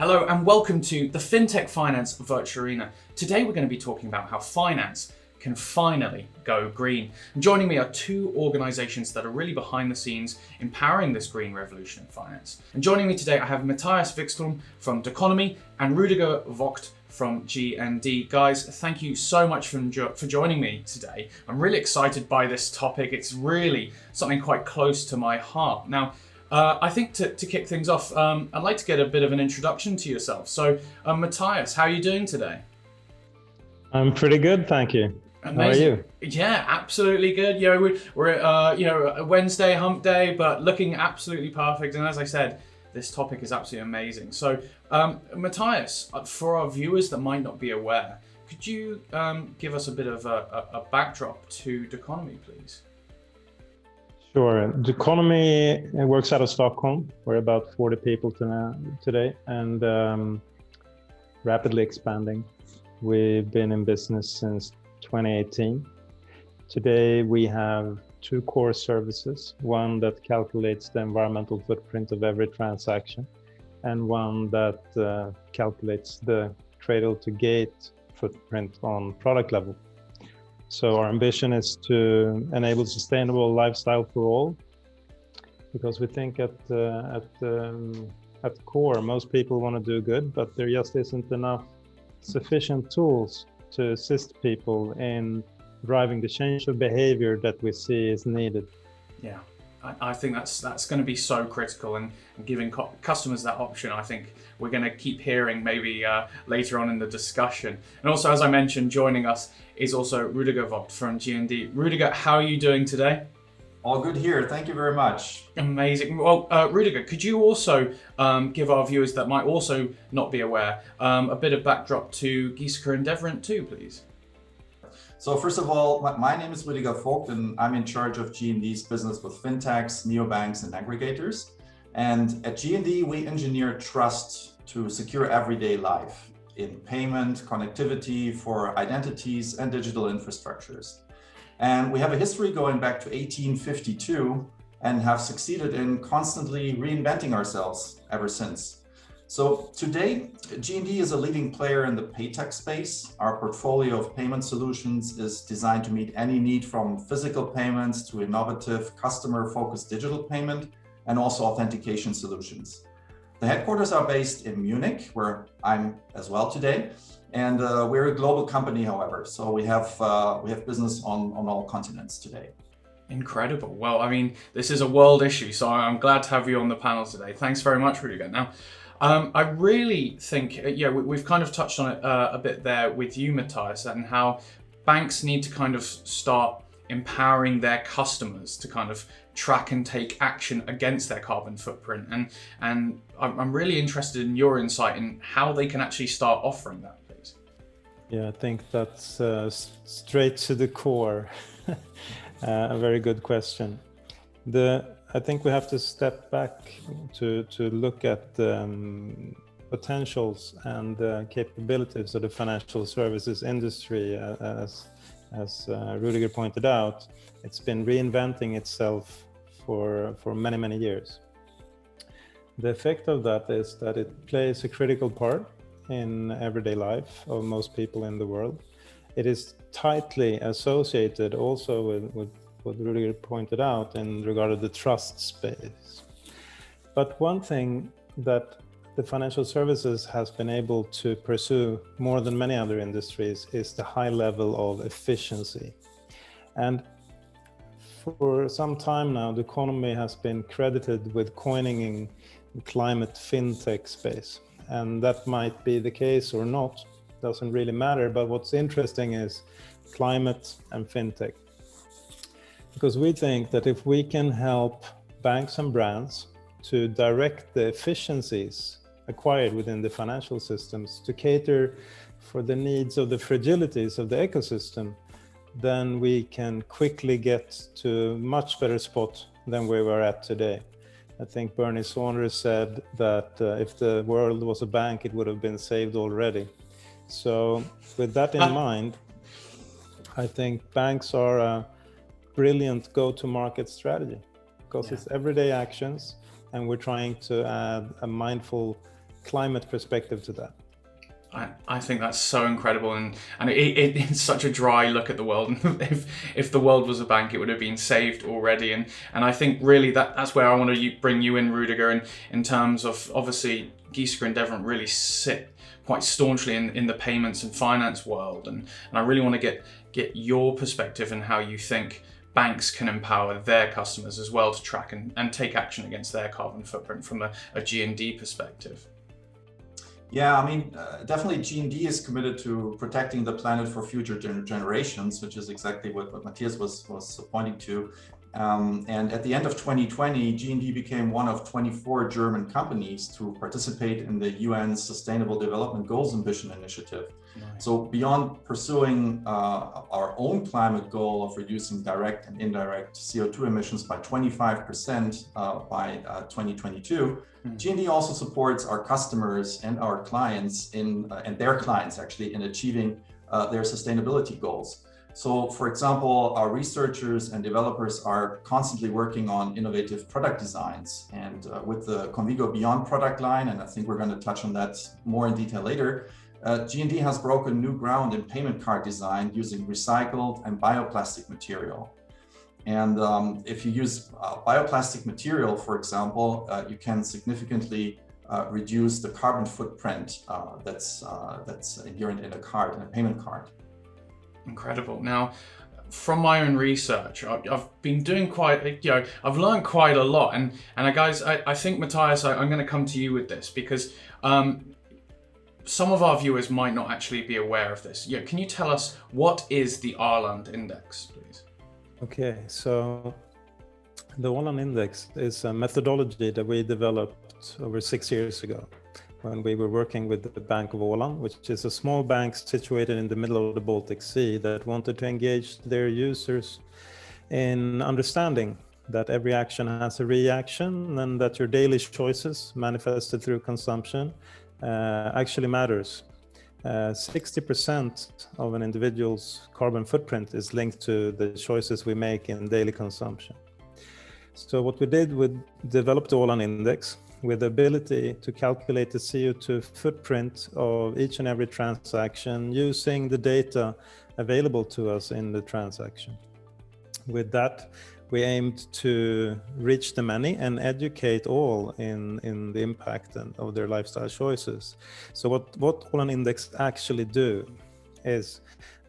Hello and welcome to the FinTech Finance Virtual Arena. Today we're going to be talking about how finance can finally go green. And joining me are two organizations that are really behind the scenes empowering this green revolution in finance. And joining me today I have Matthias Wikström from Doconomy and Rudiger Vogt from G&D. Guys, thank you so much for joining me today. I'm really excited by this topic. It's really something quite close to my heart. Now, I think to kick things off, I'd like to get a bit of an introduction to yourself. So, Matthias, how are you doing today? I'm pretty good, thank you. Amazing. How are you? Yeah, absolutely good. You know, we're a Wednesday hump day, but looking absolutely perfect. And as I said, this topic is absolutely amazing. So, Matthias, for our viewers that might not be aware, could you give us a bit of a backdrop to Doconomy, please? Sure. Doconomy works out of Stockholm. We're about 40 people today and rapidly expanding. We've been in business since 2018. Today we have two core services, one that calculates the environmental footprint of every transaction and one that calculates the cradle to gate footprint on product level. So our ambition is to enable sustainable lifestyle for all, because we think at the core, most people want to do good, but there just isn't enough sufficient tools to assist people in driving the change of behavior that we see is needed. Yeah, I think that's going to be so critical, and giving customers that option, I think we're going to keep hearing maybe later on in the discussion. And also, as I mentioned, joining us is also Rudiger Vogt from G&D. Rudiger, how are you doing today? All good here. Thank you very much. Amazing. Well, Rudiger, could you also give our viewers that might also not be aware a bit of backdrop to Giesecke and Devrient too, please? So first of all, my name is Rudiger Vogt, and I'm in charge of G&D's business with fintechs, neobanks, and aggregators. And at G&D, we engineer trust to secure everyday life in payment, connectivity for identities, and digital infrastructures. And we have a history going back to 1852 and have succeeded in constantly reinventing ourselves ever since. So today, G&D is a leading player in the paytech space. Our portfolio of payment solutions is designed to meet any need from physical payments to innovative customer-focused digital payment and also authentication solutions. The headquarters are based in Munich, where I'm as well today. And we're a global company, however, so we have business on all continents today. Incredible. Well, I mean, this is a world issue, so I'm glad to have you on the panel today. Thanks very much, Rudiger. Now, I really think, we've kind of touched on it a bit there with you, Matthias, and how banks need to kind of start empowering their customers to kind of track and take action against their carbon footprint. And I'm really interested in your insight in how they can actually start offering that. Yeah, I think that's straight to the core. A very good question. I think we have to step back to look at the potentials and capabilities of the financial services industry. As Rudiger pointed out, it's been reinventing itself for many, many years. The effect of that is that it plays a critical part in everyday life of most people in the world. It is tightly associated also with what Rudiger pointed out in regard to the trust space. But one thing that the financial services has been able to pursue more than many other industries is the high level of efficiency. And for some time now, the economy has been credited with coining in climate fintech space. And that might be the case or not, doesn't really matter. But what's interesting is climate and fintech. Because we think that if we can help banks and brands to direct the efficiencies acquired within the financial systems to cater for the needs of the fragilities of the ecosystem, then we can quickly get to a much better spot than where we're at today. I think Bernie Sanders said that if the world was a bank, it would have been saved already. So with that in mind, I think banks are a brilliant go-to-market strategy because it's everyday actions, and we're trying to add a mindful climate perspective to that. I think that's so incredible, and it's such a dry look at the world. If the world was a bank, it would have been saved already. And I think really that's where I want to bring you in, Rudiger, and in terms of obviously Giesecke and Devrient really sit quite staunchly in the payments and finance world, and I really want to get your perspective and how you think banks can empower their customers as well to track and take action against their carbon footprint from a G&D perspective. Yeah, I mean, definitely G&D is committed to protecting the planet for future generations, which is exactly what Matthias was pointing to. And at the end of 2020, G&D became one of 24 German companies to participate in the UN's Sustainable Development Goals Ambition Initiative. Nice. So beyond pursuing our own climate goal of reducing direct and indirect CO2 emissions by 25% by 2022, G&D also supports our customers and our clients and their clients actually in achieving their sustainability goals. So, for example, our researchers and developers are constantly working on innovative product designs, and with the Convigo Beyond product line, and I think we're going to touch on that more in detail later, G&D has broken new ground in payment card design using recycled and bioplastic material. And if you use bioplastic material, for example, you can significantly reduce the carbon footprint that's inherent in a payment card. Incredible. Now, from my own research, I've been doing I've learned quite a lot. And guys, I think, Matthias, I'm going to come to you with this because some of our viewers might not actually be aware of this. Can you tell us what is the Åland Index, please? Okay, so the Åland Index is a methodology that we developed over 6 years ago when we were working with the Bank of Åland, which is a small bank situated in the middle of the Baltic Sea that wanted to engage their users in understanding that every action has a reaction and that your daily choices manifested through consumption actually matters. 60% of an individual's carbon footprint is linked to the choices we make in daily consumption. So what we did, we developed the Åland Index with the ability to calculate the CO2 footprint of each and every transaction using the data available to us in the transaction. With that, we aimed to reach the many and educate all in the impact of their lifestyle choices. So what Åland Index actually do is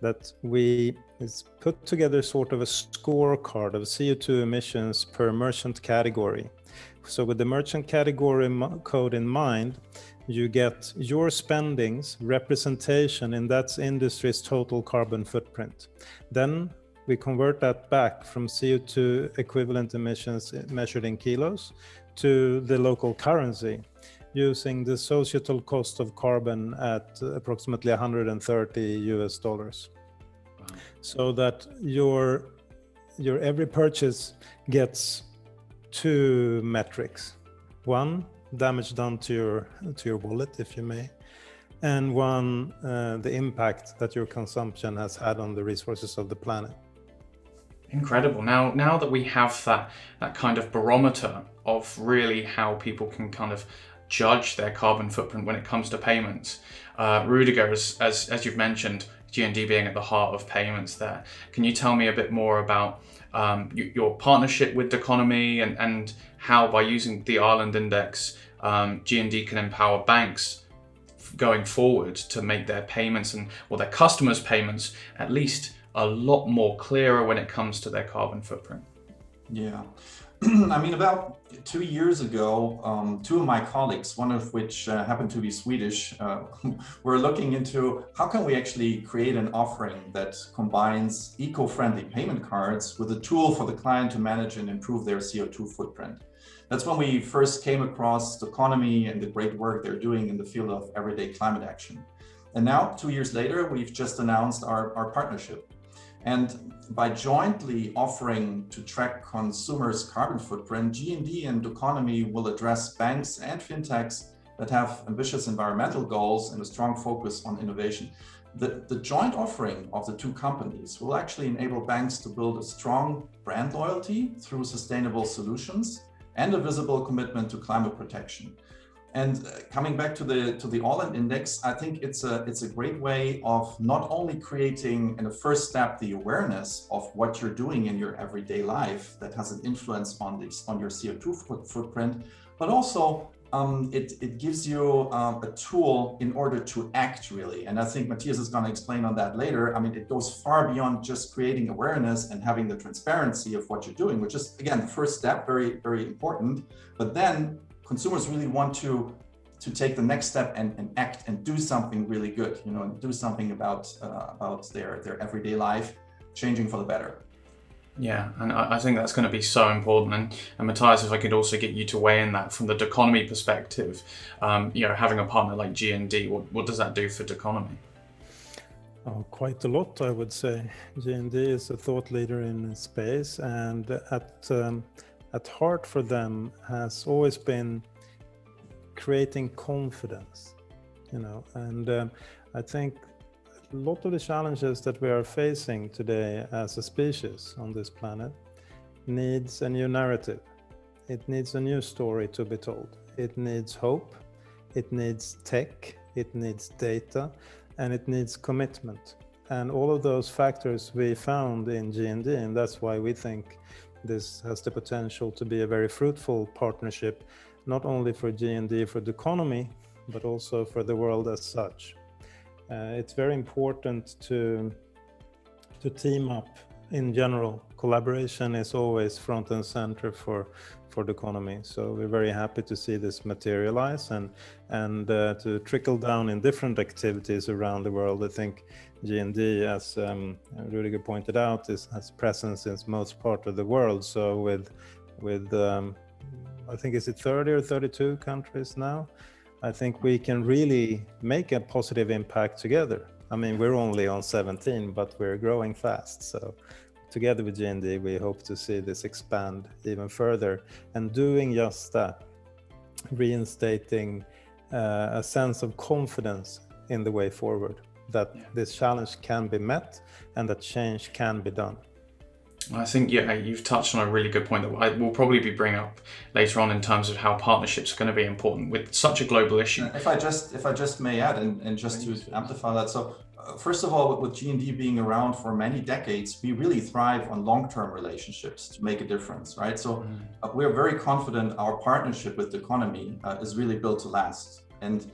that we put together sort of a scorecard of CO2 emissions per merchant category. So with the merchant category code in mind, you get your spendings representation in that industry's total carbon footprint. Then we convert that back from CO2 equivalent emissions measured in kilos to the local currency using the societal cost of carbon at approximately $130. Wow. So that your every purchase gets two metrics. One, damage done to your wallet, if you may, and one, the impact that your consumption has had on the resources of the planet. Incredible. Now that we have that kind of barometer of really how people can kind of judge their carbon footprint when it comes to payments, Rudiger, as you've mentioned, G&D being at the heart of payments there. Can you tell me a bit more about your partnership with Doconomy and how by using the Åland Index, G&D can empower banks going forward to make their payments their customers' payments at least a lot more clearer when it comes to their carbon footprint? Yeah. I mean, about 2 years ago, two of my colleagues, one of which happened to be Swedish, were looking into how can we actually create an offering that combines eco-friendly payment cards with a tool for the client to manage and improve their CO2 footprint. That's when we first came across Doconomy and the great work they're doing in the field of everyday climate action. And now, 2 years later, we've just announced our partnership. And by jointly offering to track consumers' carbon footprint, G&D and Doconomy will address banks and fintechs that have ambitious environmental goals and a strong focus on innovation. The joint offering of the two companies will actually enable banks to build a strong brand loyalty through sustainable solutions and a visible commitment to climate protection. And coming back to the All-in Index, I think it's a great way of not only creating in the first step the awareness of what you're doing in your everyday life that has an influence on your CO2 footprint, but also it gives you a tool in order to act really. And I think Matthias is going to explain on that later. I mean, it goes far beyond just creating awareness and having the transparency of what you're doing, which is, again, the first step, very, very important. But then consumers really want to take the next step and act and do something really good, and do something about their everyday life, changing for the better. Yeah, and I think that's going to be so important. And Matthias, if I could also get you to weigh in that from the Doconomy perspective, having a partner like G&D, what does that do for Doconomy? Oh, quite a lot, I would say. G&D is a thought leader in space, and at heart for them has always been creating confidence, and I think a lot of the challenges that we are facing today as a species on this planet needs a new narrative. It needs a new story to be told. It needs hope, it needs tech, it needs data, and it needs commitment. And all of those factors we found in G&D, and that's why we think this has the potential to be a very fruitful partnership, not only for G&D, for Doconomy, but also for the world as such. It's very important to team up in general. Collaboration is always front and center for Doconomy. So we're very happy to see this materialize and to trickle down in different activities around the world. I think G&D, as Rudiger pointed out, has presence in most part of the world. So with I think is it 30 or 32 countries now? I think we can really make a positive impact together. I mean, we're only on 17, but we're growing fast. So together with G&D, we hope to see this expand even further, and doing just that, reinstating a sense of confidence in the way forward, that this challenge can be met and that change can be done. I think you've touched on a really good point that I will probably be bringing up later on in terms of how partnerships are going to be important with such a global issue. If I just may add, and just to amplify that. So first of all, with G&D being around for many decades, we really thrive on long-term relationships to make a difference, right? So we're very confident our partnership with Doconomy is really built to last. And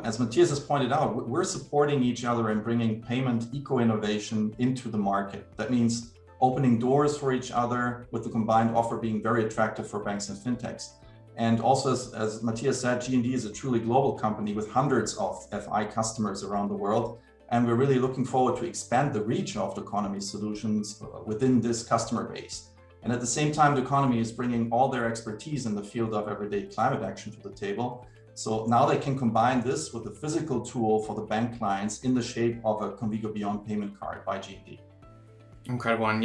as Matthias has pointed out, we're supporting each other and bringing payment eco-innovation into the market. That means opening doors for each other, with the combined offer being very attractive for banks and fintechs. And also, as Matthias said, G&D is a truly global company with hundreds of FI customers around the world. And we're really looking forward to expand the reach of Doconomy solutions within this customer base. And at the same time, Doconomy is bringing all their expertise in the field of everyday climate action to the table. So now they can combine this with a physical tool for the bank clients in the shape of a Convigo Beyond payment card by G&D. Incredible. And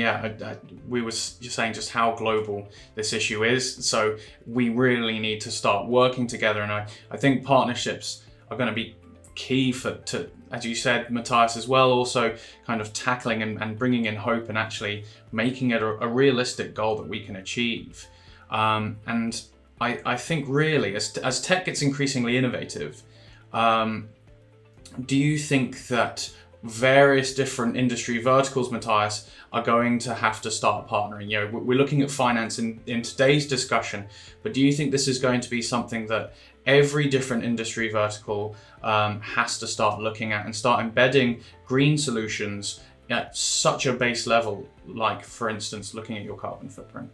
we were just saying just how global this issue is. So we really need to start working together. And I think partnerships are going to be key to, as you said, Matthias, as well, also kind of tackling and bringing in hope and actually making it a realistic goal that we can achieve. And I think really, as tech gets increasingly innovative, do you think that various different industry verticals, Matthias, are going to have to start partnering? We're looking at finance in today's discussion, but do you think this is going to be something that every different industry vertical has to start looking at and start embedding green solutions at such a base level, like, for instance, looking at your carbon footprint?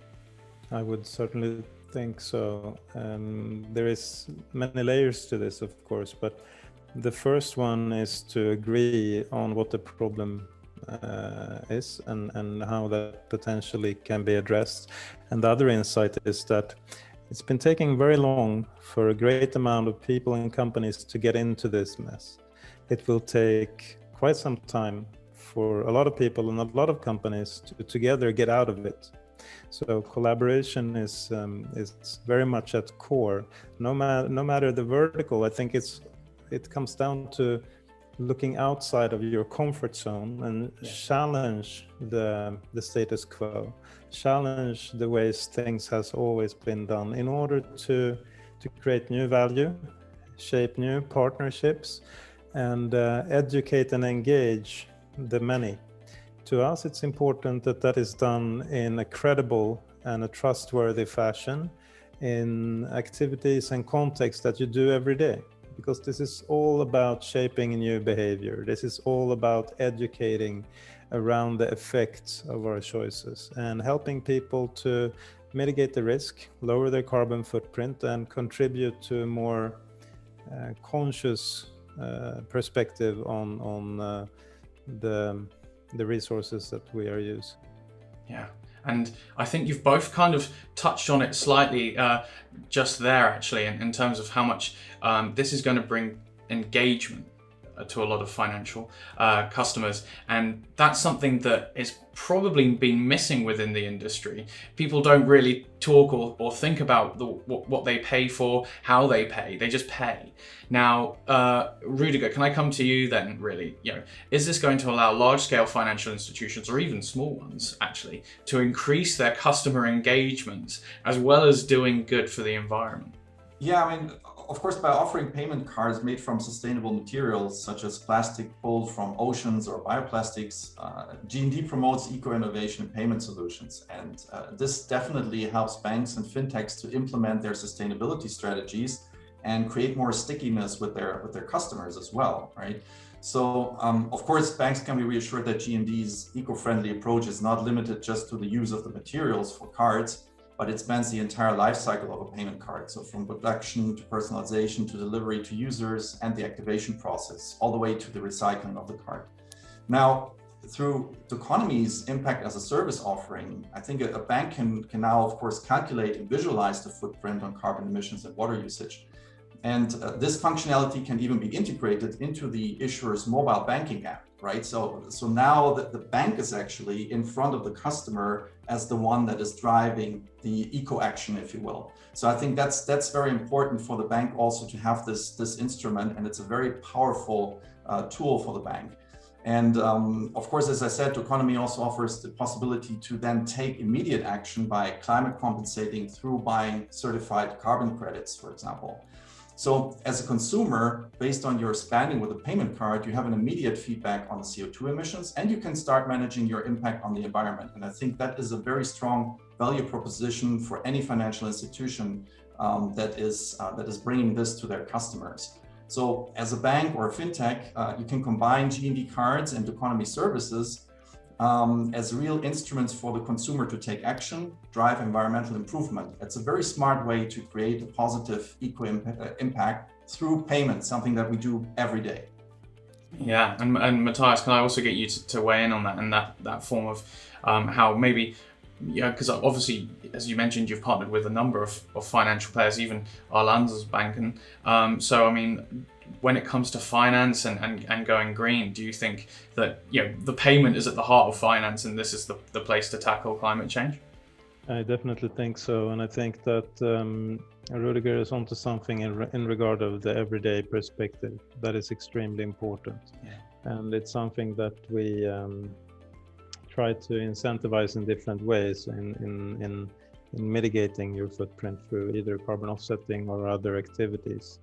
I would certainly think so. There is many layers to this, of course, but the first one is to agree on what the problem is and how that potentially can be addressed. And the other insight is that it's been taking very long for a great amount of people and companies to get into this mess. It will take quite some time for a lot of people and a lot of companies to together get out of it. So collaboration is very much at core. No matter the vertical, I think it comes down to looking outside of your comfort zone and challenge the status quo, challenge the ways things has always been done in order to create new value shape new partnerships, and educate and engage the many. To us, it's important that that is done in a credible and a trustworthy fashion in activities and contexts that you do every day, because this is all about shaping new behavior. This is all about educating around the effects of our choices and helping people to mitigate the risk, lower their carbon footprint, and contribute to a more conscious perspective on the resources that we are using. Yeah. And I think you've both kind of touched on it slightly just there, actually, in terms of how much this is going to bring engagement to a lot of financial customers. And that's something that is probably been missing within the industry. People don't really talk or think about what they pay for, how they pay. They just pay. Now, Rudiger, can I come to you then, really? Is this going to allow large-scale financial institutions, or even small ones, actually, to increase their customer engagement as well as doing good for the environment? Yeah, I mean, of course, by offering payment cards made from sustainable materials, such as plastic pulled from oceans or bioplastics, G&D promotes eco-innovation in payment solutions. And this definitely helps banks and fintechs to implement their sustainability strategies and create more stickiness with their customers as well, right? So, of course, banks can be reassured that G&D's eco-friendly approach is not limited just to the use of the materials for cards, but it spans the entire life cycle of a payment card. So from production to personalization to delivery to users and the activation process, all the way to the recycling of the card. Now, through Doconomy's impact as a service offering, I think a bank can now, of course, calculate and visualize the footprint on carbon emissions and water usage. And this functionality can even be integrated into the issuer's mobile banking app, right? So now the bank is actually in front of the customer as the one that is driving the eco action, if you will. So I think that's very important for the bank also to have this instrument, and it's a very powerful tool for the bank. And of course, as I said, Doconomy also offers the possibility to then take immediate action by climate compensating through buying certified carbon credits, for example. So as a consumer, based on your spending with a payment card, you have an immediate feedback on the CO2 emissions, and you can start managing your impact on the environment. And I think that is a very strong value proposition for any financial institution that is bringing this to their customers. So as a bank or a fintech, you can combine G&D cards and Doconomy services as real instruments for the consumer to take action, drive environmental improvement. It's a very smart way to create a positive eco impact through payments, something that we do every day. Yeah, and Matthias, can I also get you to weigh in on that and that form of how maybe, because obviously, as you mentioned, you've partnered with a number of financial players, even our Landesbanken. So, I mean, when it comes to finance and going green, do you think that the payment is at the heart of finance, and this is the place to tackle climate change? I definitely think so, and I think that Rudiger is onto something in regard of the everyday perspective that is extremely important. Yeah. And it's something that we try to incentivize in different ways in mitigating your footprint through either carbon offsetting or other activities.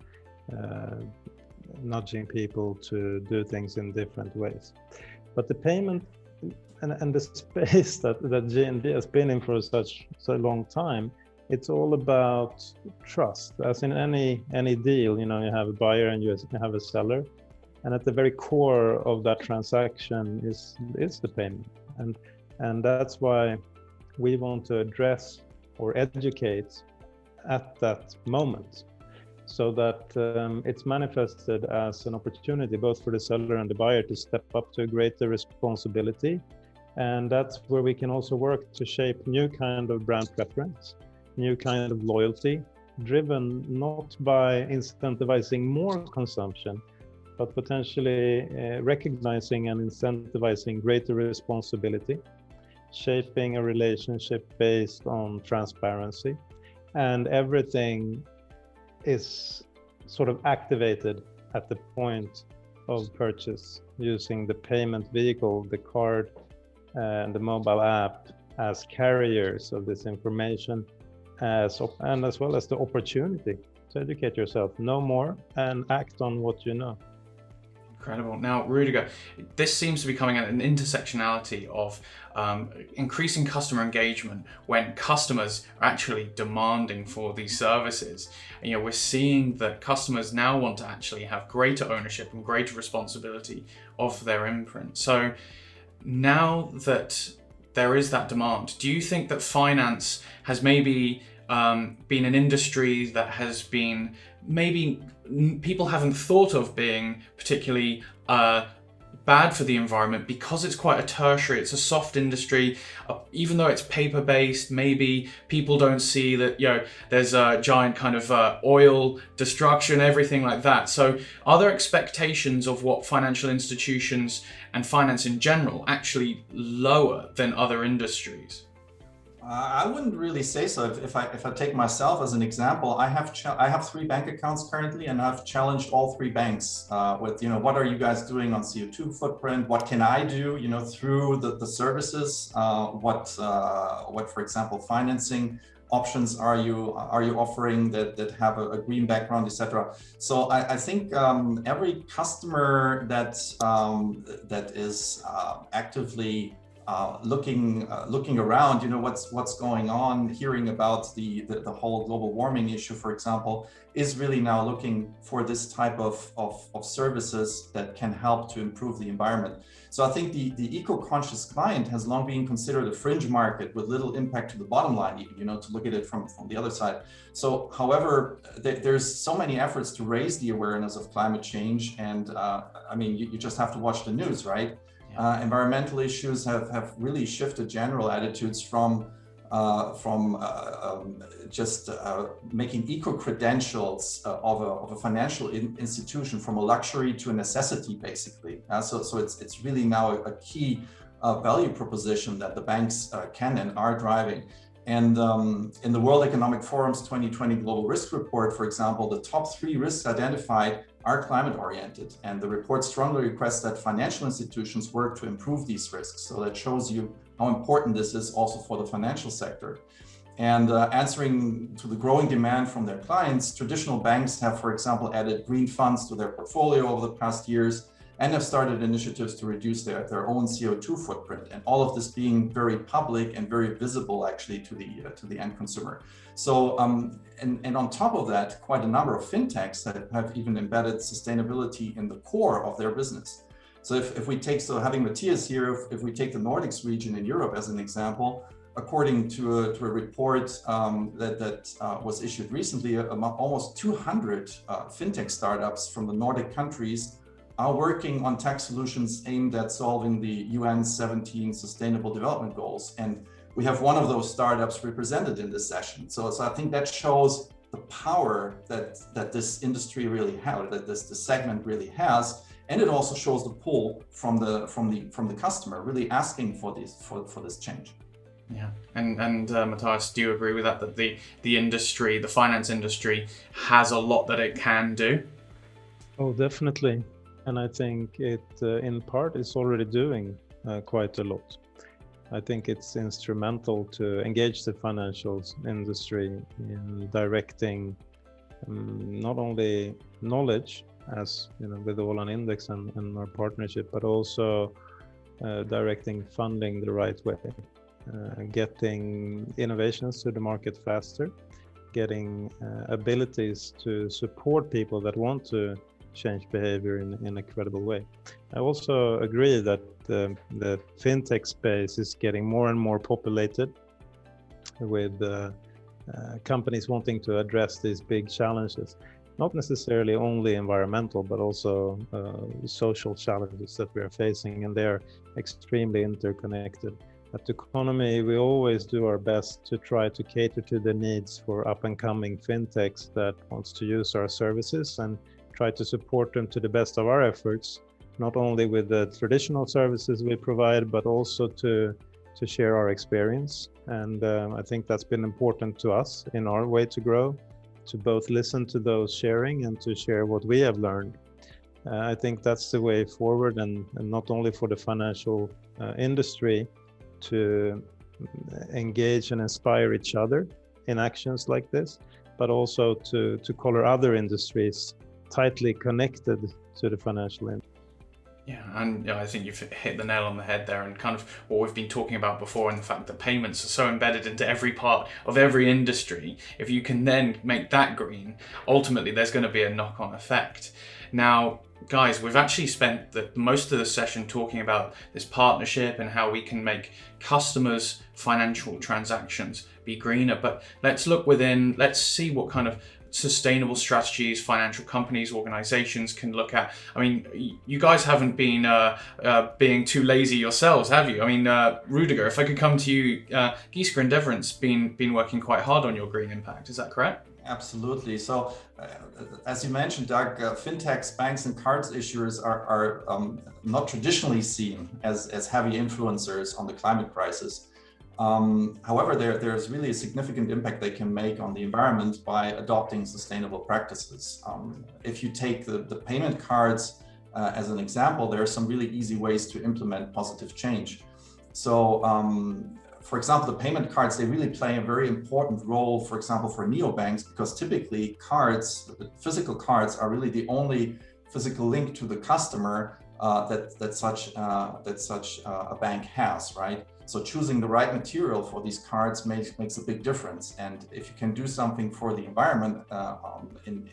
Nudging people to do things in different ways. But the payment and the space that G&D has been in for such a long time, it's all about trust. As in any deal, you have a buyer and you have a seller, and at the very core of that transaction is the payment. And that's why we want to address or educate at that moment, so that it's manifested as an opportunity both for the seller and the buyer to step up to a greater responsibility. And that's where we can also work to shape new kind of brand preference, new kind of loyalty, driven not by incentivizing more consumption, but potentially recognizing and incentivizing greater responsibility, shaping a relationship based on transparency, and everything is sort of activated at the point of purchase using the payment vehicle, the card, and the mobile app as carriers of this information, and as well as the opportunity So educate yourself, know more, and act on what you know. Incredible. Now, Rudiger, this seems to be coming at an intersectionality of increasing customer engagement when customers are actually demanding for these services. And, we're seeing that customers now want to actually have greater ownership and greater responsibility of their imprint. So now that there is that demand, do you think that finance has maybe been an industry that has been maybe people haven't thought of being particularly bad for the environment because it's quite a tertiary, it's a soft industry, even though it's paper-based, maybe people don't see that, there's a giant kind of oil destruction, everything like that. So are there expectations of what financial institutions and finance in general actually lower than other industries? I wouldn't really say so. If I take myself as an example, I have 3 bank accounts currently, and I've challenged all 3 banks with, what are you guys doing on CO2 footprint? What can I do, through the services? What, for example, financing options are you offering that have a green background, etc. So I think every customer that is actively looking around, what's going on, hearing about the whole global warming issue, for example, is really now looking for this type of services that can help to improve the environment. So I think the eco-conscious client has long been considered a fringe market with little impact to the bottom line, even, to look at it from the other side. So, however, there's so many efforts to raise the awareness of climate change, and you just have to watch the news, right? Environmental issues have really shifted general attitudes from just making eco-credentials of a financial institution from a luxury to a necessity, basically. So it's really now a key value proposition that the banks can and are driving. And in the World Economic Forum's 2020 Global Risk Report, for example, the top 3 risks identified are climate-oriented, and the report strongly requests that financial institutions work to improve these risks. So that shows you how important this is also for the financial sector. And answering to the growing demand from their clients, traditional banks have, for example, added green funds to their portfolio over the past years and have started initiatives to reduce their own CO2 footprint, and all of this being very public and very visible actually to the end consumer. So and on top of that, quite a number of fintechs that have even embedded sustainability in the core of their business. So if we take, having Matthias here, if we take the Nordics region in Europe as an example, according to a report that was issued recently, almost 200 fintech startups from the Nordic countries are working on tech solutions aimed at solving the UN 17 Sustainable Development Goals. And we have one of those startups represented in this session. So I think that shows the power that this industry really has, that this segment really has. And it also shows the pull from the customer really asking for this change. Yeah, and Matthias, do you agree with that the industry, the finance industry, has a lot that it can do? Oh, definitely. And I think it, in part, is already doing quite a lot. I think it's instrumental to engage the financial industry in directing not only knowledge, as with All on Index and our partnership, but also directing funding the right way, getting innovations to the market faster, getting abilities to support people that want to change behavior in a credible way. I also agree that the fintech space is getting more and more populated with companies wanting to address these big challenges, not necessarily only environmental, but also social challenges that we are facing, and they're extremely interconnected. At Doconomy, we always do our best to try to cater to the needs for up-and-coming fintechs that wants to use our services and try to support them to the best of our efforts, not only with the traditional services we provide, but also to share our experience. And I think that's been important to us in our way to grow, to both listen to those sharing and to share what we have learned. I think that's the way forward, and not only for the financial industry to engage and inspire each other in actions like this, but also to color other industries tightly connected to the financial industry. Yeah, and I think you've hit the nail on the head there, and kind of what we've been talking about before, and the fact that payments are so embedded into every part of every industry. If you can then make that green, ultimately there's going to be a knock-on effect. Now, guys, we've actually spent most of the session talking about this partnership and how we can make customers' financial transactions be greener. But let's see what kind of sustainable strategies financial companies, organizations can look at. I mean, you guys haven't been being too lazy yourselves, have you? I mean, Rudiger, if I could come to you, Giesecke and Devrient been working quite hard on your green impact. Is that correct? Absolutely. So, as you mentioned, Doug, fintechs, banks, and cards issuers are not traditionally seen as heavy influencers on the climate crisis. However, there's really a significant impact they can make on the environment by adopting sustainable practices. If you take the payment cards as an example, there are some really easy ways to implement positive change. So, for example, the payment cards, they really play a very important role, for example, for neobanks, because typically cards, physical cards, are really the only physical link to the customer that such a bank has, right? So choosing the right material for these cards makes a big difference. And if you can do something for the environment in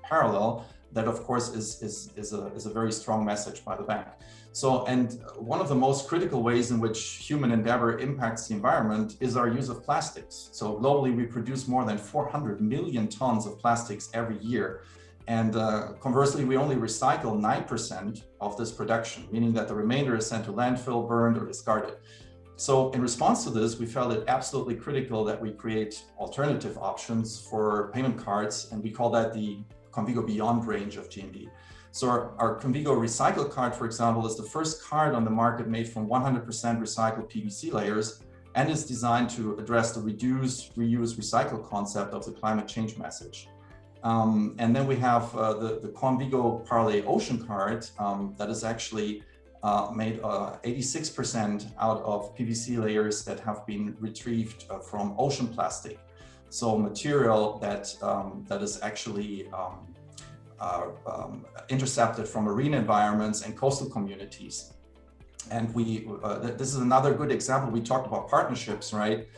parallel, that of course is a very strong message by the bank. So, and one of the most critical ways in which human endeavor impacts the environment is our use of plastics. So globally, we produce more than 400 million tons of plastics every year. And conversely, we only recycle 9% of this production, meaning that the remainder is sent to landfill, burned, or discarded. So in response to this, we felt it absolutely critical that we create alternative options for payment cards, and we call that the Convigo Beyond range of G&D. So our Convigo Recycle card, for example, is the first card on the market made from 100% recycled PVC layers, and is designed to address the reduce, reuse, recycle concept of the climate change message. And then we have the Convigo Parlay Ocean card that is actually made 86% out of PVC layers that have been retrieved from ocean plastic. So material that is actually intercepted from marine environments and coastal communities. And this is another good example. We talked about partnerships, right?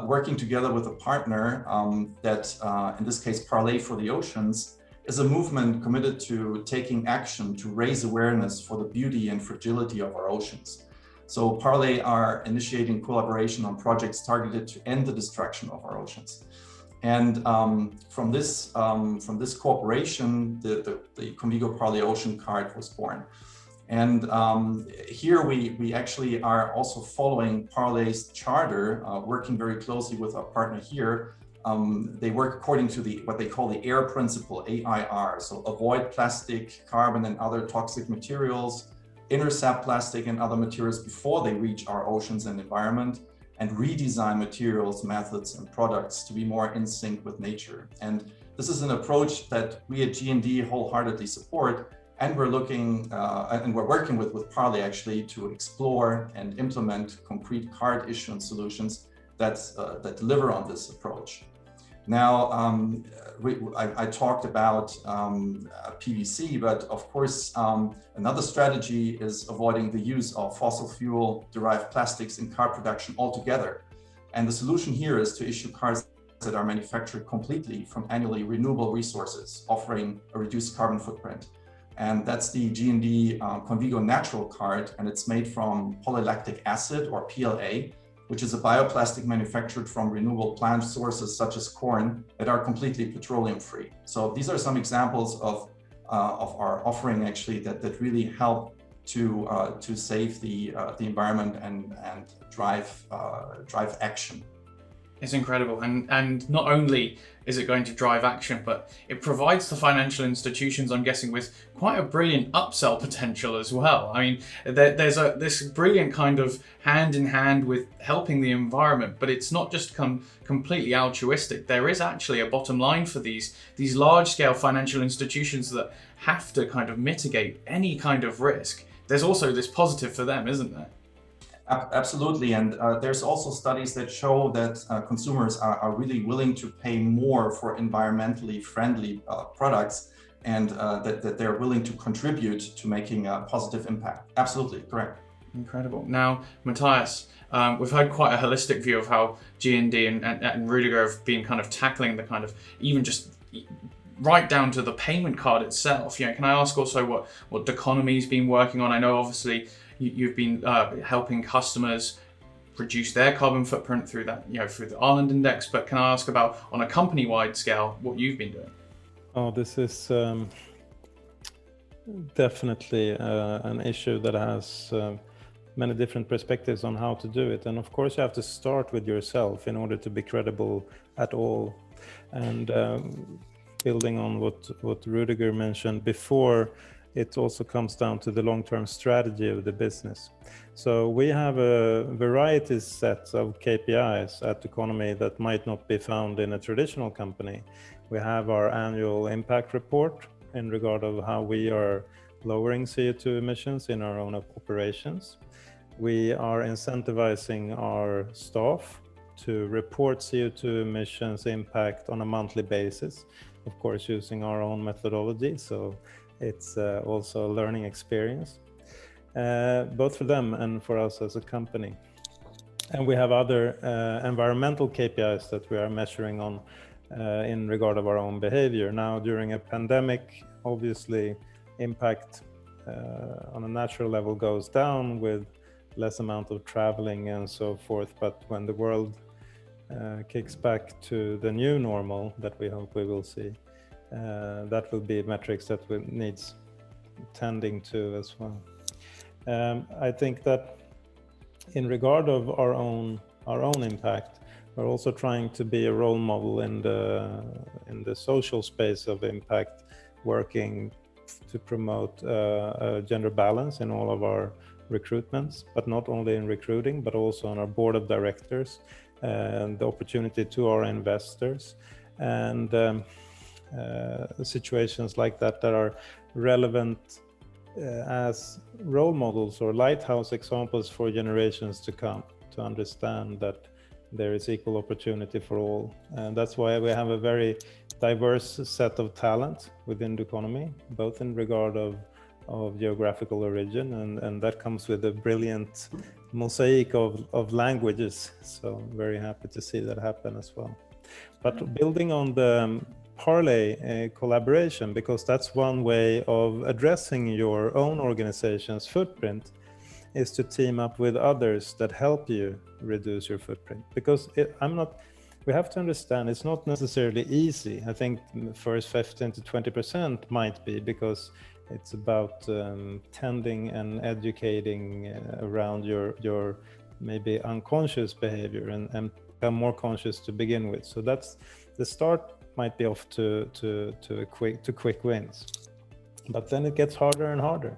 Working together with a partner that, in this case, Parlay for the Oceans, is a movement committed to taking action to raise awareness for the beauty and fragility of our oceans. So Parlay are initiating collaboration on projects targeted to end the destruction of our oceans. And from this cooperation, the Convigo Parlay Ocean card was born. And here we actually are also following Parlay's charter, working very closely with our partner here. They work according to what they call the AIR principle, AIR. So avoid plastic, carbon, and other toxic materials, intercept plastic and other materials before they reach our oceans and environment, and redesign materials, methods, and products to be more in sync with nature. And this is an approach that we at G&D wholeheartedly support. And we're looking and we're working with Parlay actually to explore and implement concrete card issuance solutions that deliver on this approach. Now, I talked about PVC, but of course, another strategy is avoiding the use of fossil fuel derived plastics in car production altogether. And the solution here is to issue cars that are manufactured completely from annually renewable resources, offering a reduced carbon footprint. And that's the G&D Convigo Natural card, and it's made from polylactic acid, or PLA, which is a bioplastic manufactured from renewable plant sources such as corn that are completely petroleum-free. So these are some examples of our offering actually that really help to save the environment and drive action. It's incredible, and not only is it going to drive action, but it provides the financial institutions, I'm guessing, with quite a brilliant upsell potential as well. I mean, there's this brilliant kind of hand in hand with helping the environment, but it's not just completely altruistic. There is actually a bottom line for these large-scale financial institutions that have to kind of mitigate any kind of risk. There's also this positive for them, isn't there? Absolutely, and there's also studies that show that consumers are really willing to pay more for environmentally friendly products, and that they're willing to contribute to making a positive impact. Absolutely, correct. Incredible. Now, Matthias, we've had quite a holistic view of how G&D and Rudiger have been kind of tackling the kind of even just right down to the payment card itself. Can I ask also what Doconomy's been working on? I know obviously you've been helping customers reduce their carbon footprint through that, through the Ireland Index. But can I ask about, on a company-wide scale, what you've been doing? Oh, this is definitely an issue that has many different perspectives on how to do it. And of course, you have to start with yourself in order to be credible at all. And building on what Rudiger mentioned before, it also comes down to the long-term strategy of the business. So we have a variety set of KPIs at Doconomy that might not be found in a traditional company. We have our annual impact report in regard of how we are lowering CO2 emissions in our own operations. We are incentivizing our staff to report CO2 emissions impact on a monthly basis, of course using our own methodology, so it's also a learning experience, both for them and for us as a company. And we have other environmental KPIs that we are measuring on in regard of our own behavior. Now, during a pandemic, obviously impact on a natural level goes down with less amount of traveling and so forth. But when the world kicks back to the new normal that we hope we will see, that will be metrics that needs tending to as well. I think that in regard of our own impact, we're also trying to be a role model in the social space of impact, working to promote gender balance in all of our recruitments, but not only in recruiting, but also on our board of directors, and the opportunity to our investors, and situations like that are relevant as role models or lighthouse examples for generations to come, to understand that there is equal opportunity for all. And that's why we have a very diverse set of talent within Doconomy, both in regard of geographical origin, and that comes with a brilliant mosaic of languages. So I'm very happy to see that happen as well. But building on the Parlay collaboration, because that's one way of addressing your own organization's footprint, is to team up with others that help you reduce your footprint. Because we have to understand it's not necessarily easy. I think the first 15 to 20% might be, because it's about tending and educating around your maybe unconscious behavior and become more conscious to begin with. So that's the start. Might be off to quick wins, but then it gets harder and harder,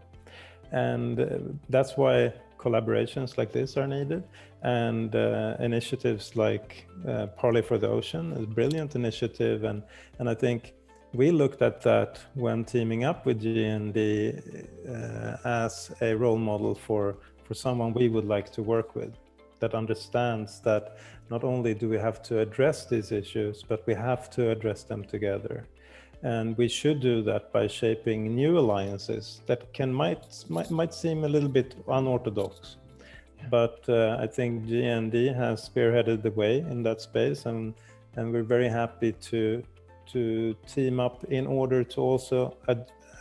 and that's why collaborations like this are needed, and initiatives like Parlay for the Ocean is a brilliant initiative, and I think we looked at that when teaming up with G&D as a role model for someone we would like to work with, that understands that not only do we have to address these issues, but we have to address them together. And we should do that by shaping new alliances that might seem a little bit unorthodox. But I think G&D has spearheaded the way in that space, and we're very happy to team up in order to also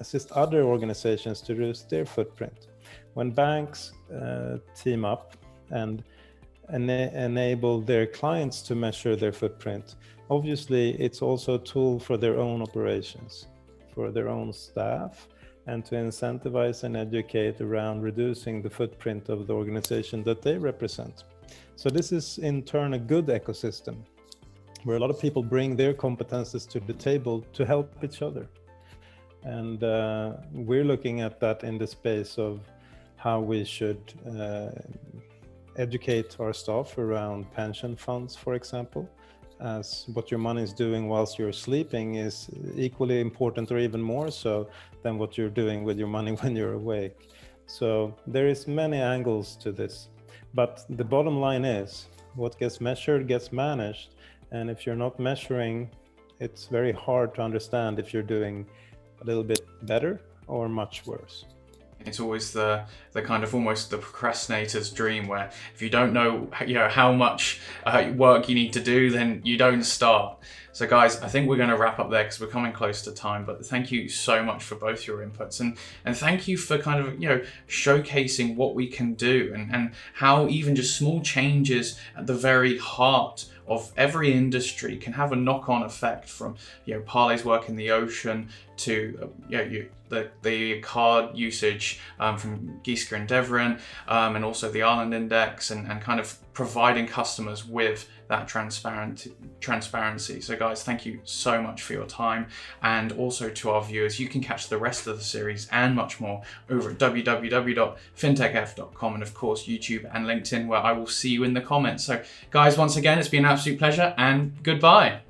assist other organizations to reduce their footprint. When banks team up and enable their clients to measure their footprint, obviously it's also a tool for their own operations, for their own staff, and to incentivize and educate around reducing the footprint of the organization that they represent. So this is in turn a good ecosystem where a lot of people bring their competences to the table to help each other. And we're looking at that in the space of how we should educate our staff around pension funds, for example, as what your money is doing whilst you're sleeping is equally important, or even more so, than what you're doing with your money when you're awake. So there is many angles to this. But the bottom line is, what gets measured gets managed. And if you're not measuring, it's very hard to understand if you're doing a little bit better or much worse. It's always the kind of almost the procrastinator's dream, where if you don't know, how much work you need to do, then you don't start. So guys, I think we're going to wrap up there because we're coming close to time, but thank you so much for both your inputs, and thank you for kind of, showcasing what we can do and how even just small changes at the very heart of every industry can have a knock-on effect, from Parley's work in the ocean to the card usage from Giesecke and Devrient, and also the Ireland Index, and kind of providing customers with that transparency. So guys, thank you so much for your time, and also to our viewers, you can catch the rest of the series and much more over at www.fintechf.com, and of course YouTube and LinkedIn, where I will see you in the comments. So guys, once again, it's been an absolute pleasure, and goodbye.